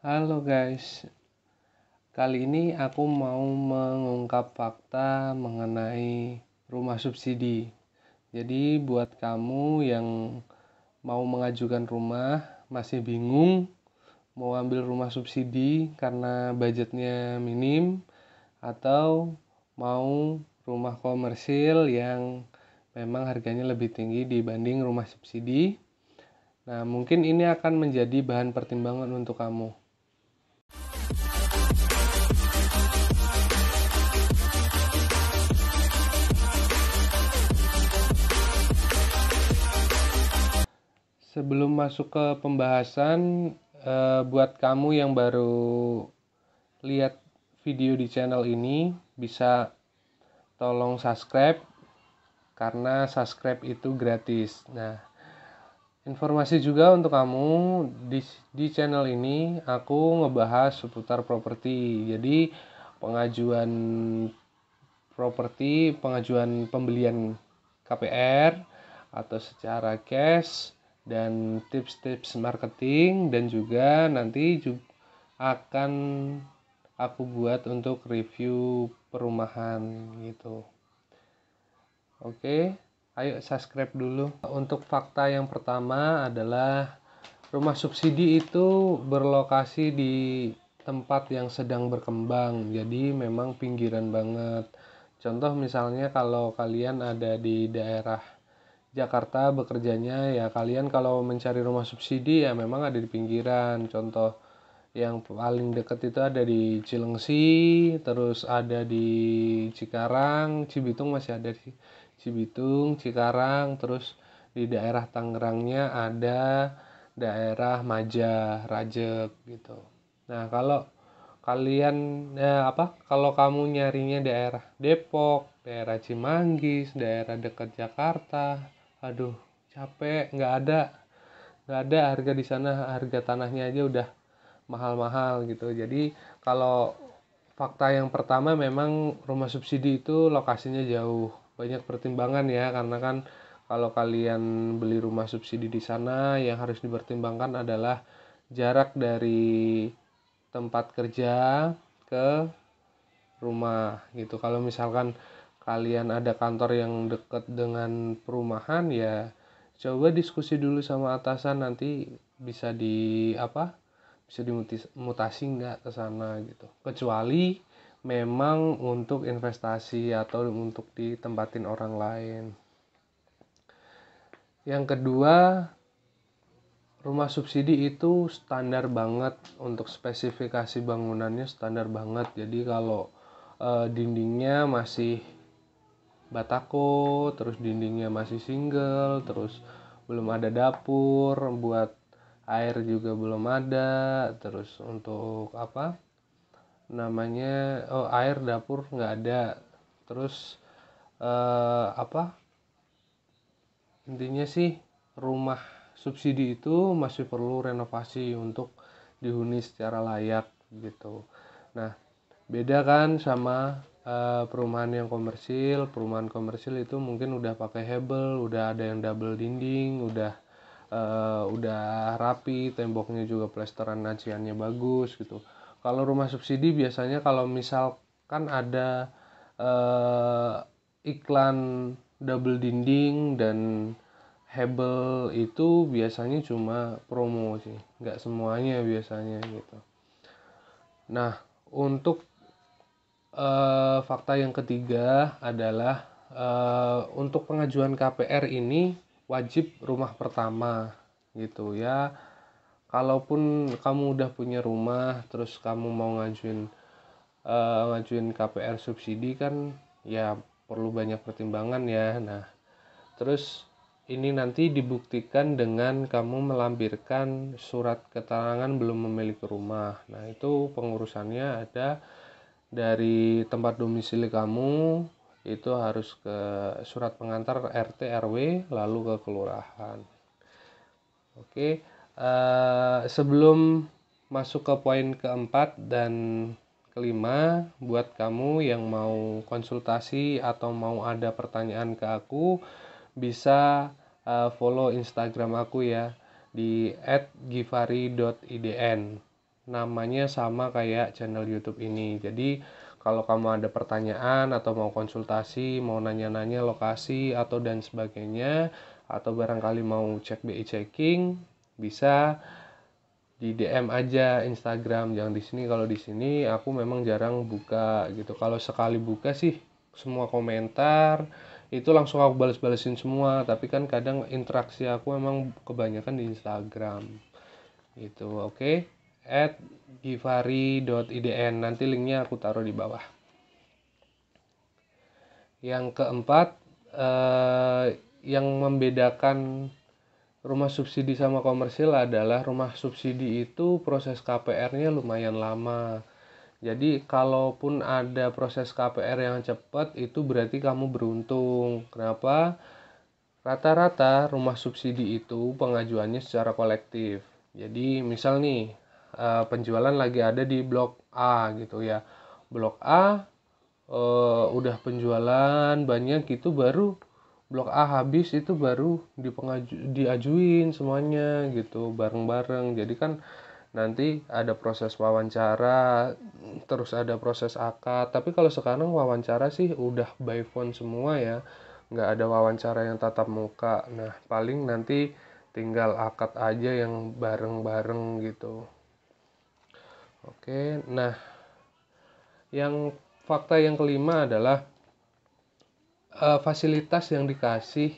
Halo guys, kali ini aku mau mengungkap fakta mengenai rumah subsidi. Jadi buat kamu yang mau mengajukan rumah, masih bingung mau ambil rumah subsidi karena budgetnya minim, atau mau rumah komersil yang memang harganya lebih tinggi dibanding rumah subsidi. Nah, mungkin ini akan menjadi bahan pertimbangan untuk kamu. Sebelum masuk ke pembahasan, buat kamu yang baru lihat video di channel ini, bisa tolong subscribe, karena subscribe itu gratis. Nah, informasi juga untuk kamu, di channel ini aku ngebahas seputar properti. Jadi pengajuan pengajuan pembelian KPR atau secara cash, dan tips-tips marketing, dan juga nanti akan aku buat untuk review perumahan gitu. Oke, ayo subscribe dulu. Untuk fakta yang pertama adalah rumah subsidi itu berlokasi di tempat yang sedang berkembang, jadi memang pinggiran banget. Contoh misalnya kalau kalian ada di daerah Jakarta bekerjanya, ya kalian kalau mencari rumah subsidi ya memang ada di pinggiran. Contoh yang paling dekat itu ada di Cilengsi, terus ada di Cikarang, Cibitung masih ada di Cibitung, Cikarang, terus di daerah Tangerangnya ada daerah Maja, Rajek gitu. Nah, kalau kalian kalau kamu nyarinya daerah Depok, daerah Cimanggis, daerah dekat Jakarta, aduh capek, nggak ada harga di sana, harga tanahnya aja udah mahal-mahal gitu. Jadi kalau fakta yang pertama, memang rumah subsidi itu lokasinya jauh, banyak pertimbangan ya, karena kan kalau kalian beli rumah subsidi di sana, yang harus dipertimbangkan adalah jarak dari tempat kerja ke rumah gitu. Kalau misalkan kalian ada kantor yang dekat dengan perumahan, ya coba diskusi dulu sama atasan, nanti bisa bisa dimutasi nggak ke sana gitu. Kecuali memang untuk investasi atau untuk ditempatin orang lain. Yang kedua, rumah subsidi itu standar banget, untuk spesifikasi bangunannya standar banget. Jadi kalau dindingnya masih batako, terus dindingnya masih single, terus belum ada dapur, buat air juga belum ada, terus untuk air dapur nggak ada, terus intinya sih rumah subsidi itu masih perlu renovasi untuk dihuni secara layak gitu. Nah, beda kan sama perumahan yang komersil. Perumahan komersil itu mungkin udah pakai hebel, udah ada yang double dinding, udah rapi, temboknya juga plesteran naciannya bagus gitu. Kalau rumah subsidi biasanya kalau misalkan ada iklan double dinding dan hebel, itu biasanya cuma promo sih, nggak semuanya biasanya gitu. Nah, untuk fakta yang ketiga adalah untuk pengajuan KPR ini wajib rumah pertama gitu ya. Kalaupun kamu udah punya rumah, terus kamu mau ngajuin KPR subsidi, kan ya perlu banyak pertimbangan ya. Nah, terus ini nanti dibuktikan dengan kamu melampirkan surat keterangan belum memiliki rumah. Nah, itu pengurusannya ada dari tempat domisili kamu, itu harus ke surat pengantar RT RW, lalu ke kelurahan. Oke, sebelum masuk ke poin keempat dan kelima, buat kamu yang mau konsultasi atau mau ada pertanyaan ke aku, bisa follow Instagram aku ya, di @givari.idn. namanya sama kayak channel YouTube ini. Jadi kalau kamu ada pertanyaan atau mau konsultasi, mau nanya-nanya lokasi atau dan sebagainya, atau barangkali mau cek BI checking, bisa di DM aja Instagram. Jangan di sini, kalau di sini aku memang jarang buka gitu. Kalau sekali buka sih semua komentar itu langsung aku balas-balesin semua, tapi kan kadang interaksi aku memang kebanyakan di Instagram itu. Oke, @givari.idn, nanti linknya aku taruh di bawah. Yang keempat, yang membedakan rumah subsidi sama komersil adalah rumah subsidi itu proses KPR-nya lumayan lama. Jadi kalaupun ada proses KPR yang cepat, itu berarti kamu beruntung. Kenapa? Rata-rata rumah subsidi itu pengajuannya secara kolektif. Jadi misal nih, penjualan lagi ada di blok A gitu ya. Blok A udah penjualan banyak gitu, baru blok A habis itu baru diajuin semuanya gitu bareng-bareng. Jadi kan nanti ada proses wawancara, terus ada proses akad. Tapi kalau sekarang wawancara sih udah by phone semua ya, nggak ada wawancara yang tatap muka. Nah paling nanti tinggal akad aja yang bareng-bareng gitu. Oke, nah yang fakta yang kelima adalah fasilitas yang dikasih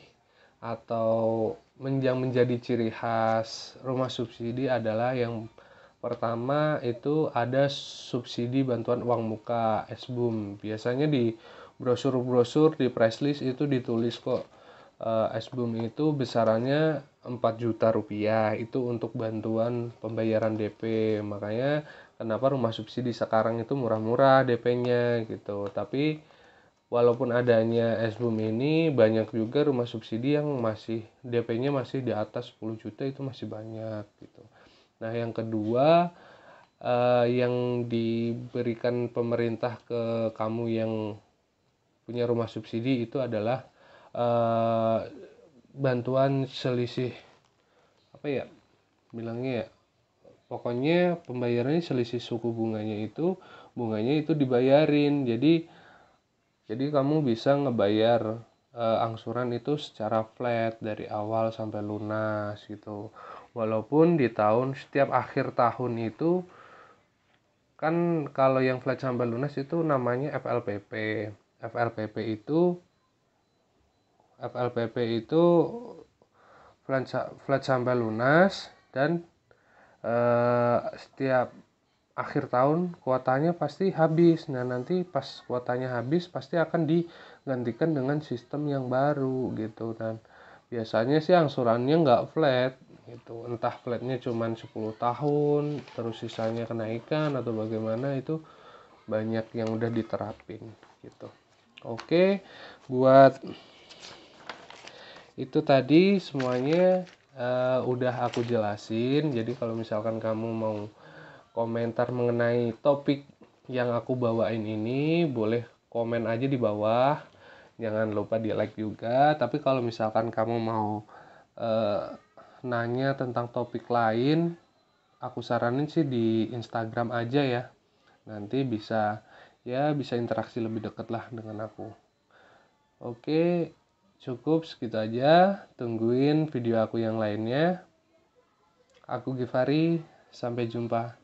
atau yang menjadi ciri khas rumah subsidi adalah yang pertama itu ada subsidi bantuan uang muka SBUM. Biasanya di brosur-brosur di press list itu ditulis kok, SBUM itu besarannya 4 juta rupiah itu untuk bantuan pembayaran DP. Makanya kenapa rumah subsidi sekarang itu murah-murah DP-nya gitu. Tapi walaupun adanya SBUM ini, banyak juga rumah subsidi yang masih DP-nya masih di atas 10 juta, itu masih banyak gitu. Nah, yang kedua, yang diberikan pemerintah ke kamu yang punya rumah subsidi itu adalah eh, bantuan selisih, apa ya bilangnya ya, pokoknya pembayarannya selisih suku bunganya itu dibayarin. Jadi kamu bisa ngebayar angsuran itu secara flat dari awal sampai lunas gitu. Walaupun di setiap akhir tahun itu kan, kalau yang flat sampai lunas itu namanya FLPP. FLPP itu FLPP itu flat sampai lunas, dan setiap akhir tahun kuotanya pasti habis. Nah, nanti pas kuotanya habis pasti akan digantikan dengan sistem yang baru gitu. Dan biasanya sih angsurannya nggak flat gitu. Entah flatnya cuma 10 tahun, terus sisanya kenaikan atau bagaimana, itu banyak yang udah diterapin gitu. Oke, buat itu tadi semuanya udah aku jelasin. Jadi kalau misalkan kamu mau komentar mengenai topik yang aku bawain ini, boleh komen aja di bawah. Jangan lupa di like juga. Tapi kalau misalkan kamu mau nanya tentang topik lain, aku saranin sih di Instagram aja ya. Nanti bisa interaksi lebih dekat lah dengan aku. Oke, cukup segitu aja. Tungguin video aku yang lainnya. Aku Givari, sampai jumpa.